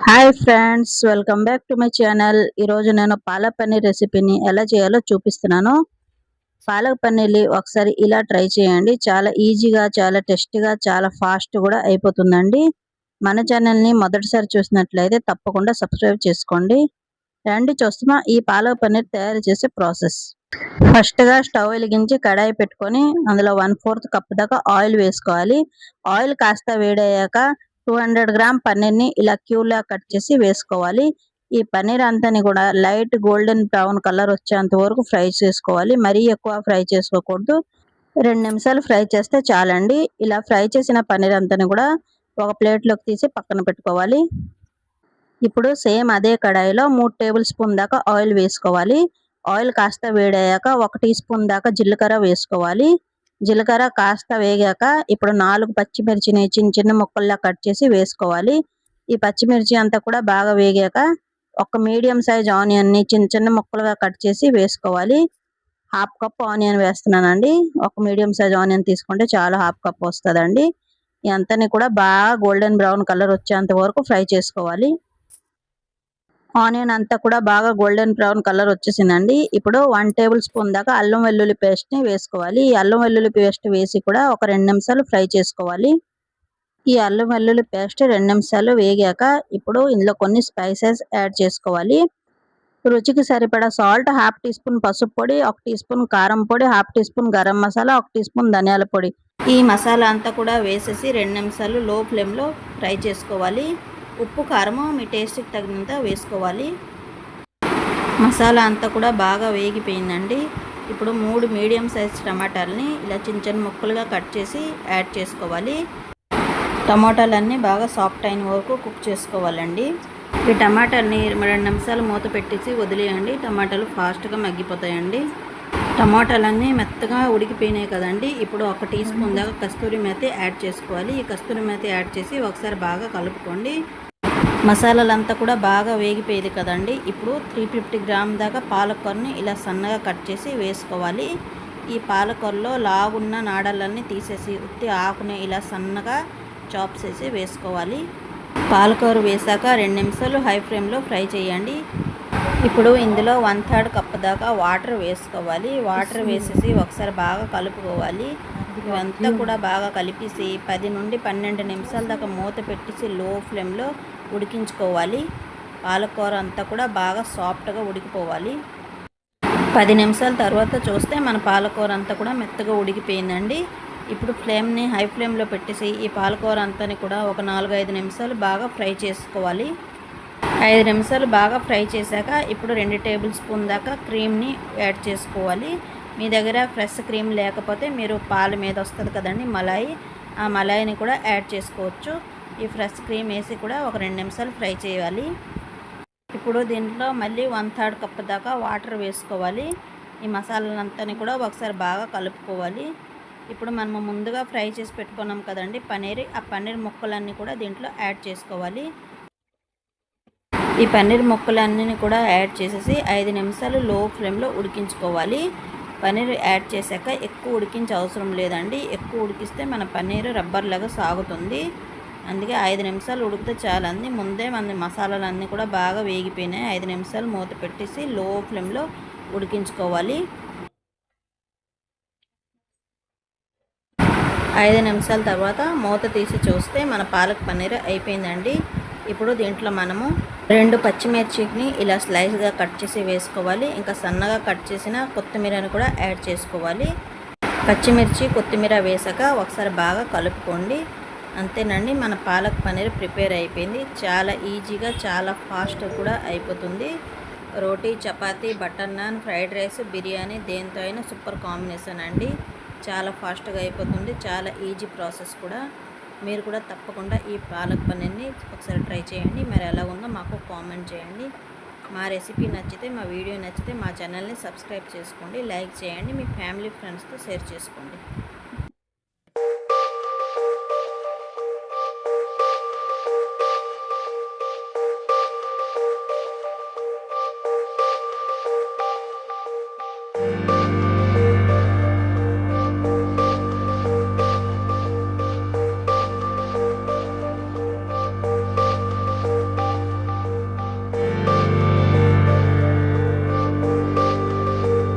Hi friends, welcome back to my channel. ఈరోజు నేను పాలక్ పన్నీర్ రెసిపీని ఎలా చేయాలో చూపిస్తున్నాను. పాలక్ పన్నీర్ని ఒకసారి ఇలా ట్రై చేయండి. చాలా ఈజీగా, చాలా టేస్టీగా, చాలా ఫాస్ట్ కూడా అయిపోతుందండి. మన ఛానల్ని మొదటిసారి చూసినట్లయితే తప్పకుండా సబ్స్క్రైబ్ చేసుకోండి. రండి చూస్తున్నా ఈ పాలక్ పన్నీర్ తయారు చేసే ప్రాసెస్. ఫస్ట్గా స్టవ్ వెలిగించి కడాయి పెట్టుకొని అందులో 1/4 కప్ దాకా ఆయిల్ వేసుకోవాలి. ఆయిల్ కాస్త వేడయ్యాక 200 గ్రామ్ పన్నీర్ని ఇలా క్యూలా కట్ చేసి వేసుకోవాలి. ఈ పన్నీర్ అంతాని కూడా లైట్ గోల్డెన్ బ్రౌన్ కలర్ వచ్చేంత వరకు ఫ్రై చేసుకోవాలి. మరీ ఎక్కువ ఫ్రై చేసుకోకూడదు. 2 నిమిషాలు ఫ్రై చేస్తే చాలండి. ఇలా ఫ్రై చేసిన పన్నీర్ అంతాని కూడా ఒక ప్లేట్లోకి తీసి పక్కన పెట్టుకోవాలి. ఇప్పుడు సేమ్ అదే కడాయిలో 3 టేబుల్ స్పూన్ దాకా ఆయిల్ వేసుకోవాలి. ఆయిల్ కాస్త వేడయ్యాక 1 టీ స్పూన్ దాకా జీలకర్ర వేసుకోవాలి. జీలకర్ర కాస్త వేగాక ఇప్పుడు 4 పచ్చిమిర్చిని చిన్న చిన్న ముక్కల్లా కట్ చేసి వేసుకోవాలి. ఈ పచ్చిమిర్చి అంతా కూడా బాగా వేగాక ఒక మీడియం సైజ్ ఆనియన్ని చిన్న చిన్న ముక్కలుగా కట్ చేసి వేసుకోవాలి. హాఫ్ కప్ ఆనియన్ వేస్తున్నానండి. ఒక మీడియం సైజ్ ఆనియన్ తీసుకుంటే చాలా, హాఫ్ కప్ వస్తుందండి. ఇదంతా కూడా బాగా గోల్డెన్ బ్రౌన్ కలర్ వచ్చేంత వరకు ఫ్రై చేసుకోవాలి. ఆనియన్ అంతా కూడా బాగా గోల్డెన్ బ్రౌన్ కలర్ వచ్చేసిందండి. ఇప్పుడు 1 టేబుల్ స్పూన్ దాకా అల్లం వెల్లుల్లి పేస్ట్ ని వేసుకోవాలి. ఈ అల్లం వెల్లుల్లి పేస్ట్ వేసి కూడా ఒక 2 నిమిషాలు ఫ్రై చేసుకోవాలి. ఈ అల్లం వెల్లుల్లి పేస్ట్ 2 నిమిషాలు వేగాక ఇప్పుడు ఇందులో కొన్ని స్పైసెస్ యాడ్ చేసుకోవాలి. రుచికి సరిపడా సాల్ట్, 1/2 టీ స్పూన్ పసుపు పొడి, 1 టీ స్పూన్ కారం పొడి, 1/2 teaspoon garam masala, 1 teaspoon ధనియాల పొడి. ఈ మసాలా అంతా కూడా వేసేసి 2 నిమిషాలు లో ఫ్లేమ్లో ఫ్రై చేసుకోవాలి. ఉప్పు, కారము మీ టేస్ట్కి తగినంత వేసుకోవాలి. మసాలా అంతా కూడా బాగా వేగిపోయిందండి. ఇప్పుడు 3 మీడియం సైజ్ టమాటాలని ఇలా చిన్న చిన్న ముక్కలుగా కట్ చేసి యాడ్ చేసుకోవాలి. టమాటాలన్నీ బాగా సాఫ్ట్ అయిన వరకు కుక్ చేసుకోవాలండి. ఈ టమాటాలని 2 నిమిషాలు మూత పెట్టేసి వదిలేయండి. టమాటాలు ఫాస్ట్గా మగ్గిపోతాయండి. టమాటాలన్నీ మెత్తగా ఉడికిపోయినాయి కదండి. ఇప్పుడు 1 టీ స్పూన్ దాకా కస్తూరి మేతి యాడ్ చేసుకోవాలి. ఈ కస్తూరి మేతి యాడ్ చేసి ఒకసారి బాగా కలుపుకోండి. మసాలాలంతా కూడా బాగా వేగిపోయేది కదండి. ఇప్పుడు 350 గ్రామ్ దాకా పాలకూరని ఇలా సన్నగా కట్ చేసి వేసుకోవాలి. ఈ పాలకూరలో లాగున్న నాడలన్నీ తీసేసి ఉత్తి ఆకుని ఇలా సన్నగా చాప్ చేసి వేసుకోవాలి. పాలకూర వేసాక 2 నిమిషాలు హై ఫ్లేమ్లో ఫ్రై చేయండి. ఇప్పుడు ఇందులో 1/3 కప్ దాకా వాటర్ వేసుకోవాలి. వాటర్ వేసేసి ఒకసారి బాగా కలుపుకోవాలి. ఇవంతా కూడా బాగా కలిపేసి 10 నుండి 12 నిమిషాల దాకా మూత పెట్టేసి లో ఫ్లేమ్లో ఉడికించుకోవాలి. పాలకూర అంతా కూడా బాగా సాఫ్ట్గా ఉడికిపోవాలి. 10 నిమిషాల తర్వాత చూస్తే మన పాలకూర అంతా కూడా మెత్తగా ఉడికిపోయిందండి. ఇప్పుడు ఫ్లేమ్ని హై ఫ్లేమ్లో పెట్టేసి ఈ పాలకూర అంతాని కూడా ఒక 4-5 నిమిషాలు బాగా ఫ్రై చేసుకోవాలి. 5 నిమిషాలు బాగా ఫ్రై చేశాక ఇప్పుడు 2 టేబుల్ స్పూన్ దాకా క్రీమ్ని యాడ్ చేసుకోవాలి. మీ దగ్గర ఫ్రెష్ క్రీమ్ లేకపోతే మీరు పాల మీద వస్తుంది కదండి మలాయి, ఆ మలాయిని కూడా యాడ్ చేసుకోవచ్చు. ఈ ఫ్రెష్ క్రీమ్ వేసి కూడా ఒక 2 నిమిషాలు ఫ్రై చేయాలి. ఇప్పుడు దీంట్లో మళ్ళీ 1/3 కప్ దాకా వాటర్ వేసుకోవాలి. ఈ మసాలాలంతా కూడా ఒకసారి బాగా కలుపుకోవాలి. ఇప్పుడు మనము ముందుగా ఫ్రై చేసి పెట్టుకున్నాం కదండి పన్నీర్, ఆ పన్నీర్ ముక్కలన్నీ కూడా దీంట్లో యాడ్ చేసుకోవాలి. ఈ పన్నీర్ ముక్కలన్నీ కూడా యాడ్ చేసేసి 5 నిమిషాలు లో ఫ్లేమ్లో ఉడికించుకోవాలి. పన్నీర్ యాడ్ చేశాక ఎక్కువ ఉడికించే అవసరం లేదండి. ఎక్కువ ఉడికిస్తే మన పన్నీర్ రబ్బర్ లాగా సాగుతుంది. అందుకే 5 నిమిషాలు ఉడికితే చాలండి. ముందే మన మసాలాలన్నీ కూడా బాగా వేగిపోయినాయి. 5 నిమిషాలు మూత పెట్టేసి లో ఫ్లేమ్లో ఉడికించుకోవాలి. 5 నిమిషాల తర్వాత మూత తీసి చూస్తే మన పాలక్ పన్నీర్ అయిపోయిందండి. ఇప్పుడు దీంట్లో మనము 2 పచ్చిమిర్చిని ఇలా స్లైస్గా కట్ చేసి వేసుకోవాలి. ఇంకా సన్నగా కట్ చేసిన కొత్తిమీరని కూడా యాడ్ చేసుకోవాలి. పచ్చిమిర్చి, కొత్తిమీర వేసాక ఒకసారి బాగా కలుపుకోండి. అంతేనండి, మన పాలక్ పన్నీర్ ప్రిపేర్ అయిపోయింది. చాలా ఈజీగా, చాలా ఫాస్ట్ కూడా అయిపోతుంది. రోటీ, చపాతీ, butter naan, fried rice, biryani దేంతో అయినా సూపర్ కాంబినేషన్ అండి. చాలా ఫాస్ట్గా అయిపోతుంది. చాలా ఈజీ ప్రాసెస్ కూడా. మీరు కూడా తప్పకుండా ఈ పాలక్ పన్నీర్ని ఒకసారి ట్రై చేయండి. మరి ఎలా ఉందో మాకు కామెంట్ చేయండి. మా రెసిపీ నచ్చితే, మా వీడియో నచ్చితే మా ఛానల్ని సబ్స్క్రైబ్ చేసుకోండి, లైక్ చేయండి, మీ ఫ్యామిలీ ఫ్రెండ్స్తో షేర్ చేసుకోండి.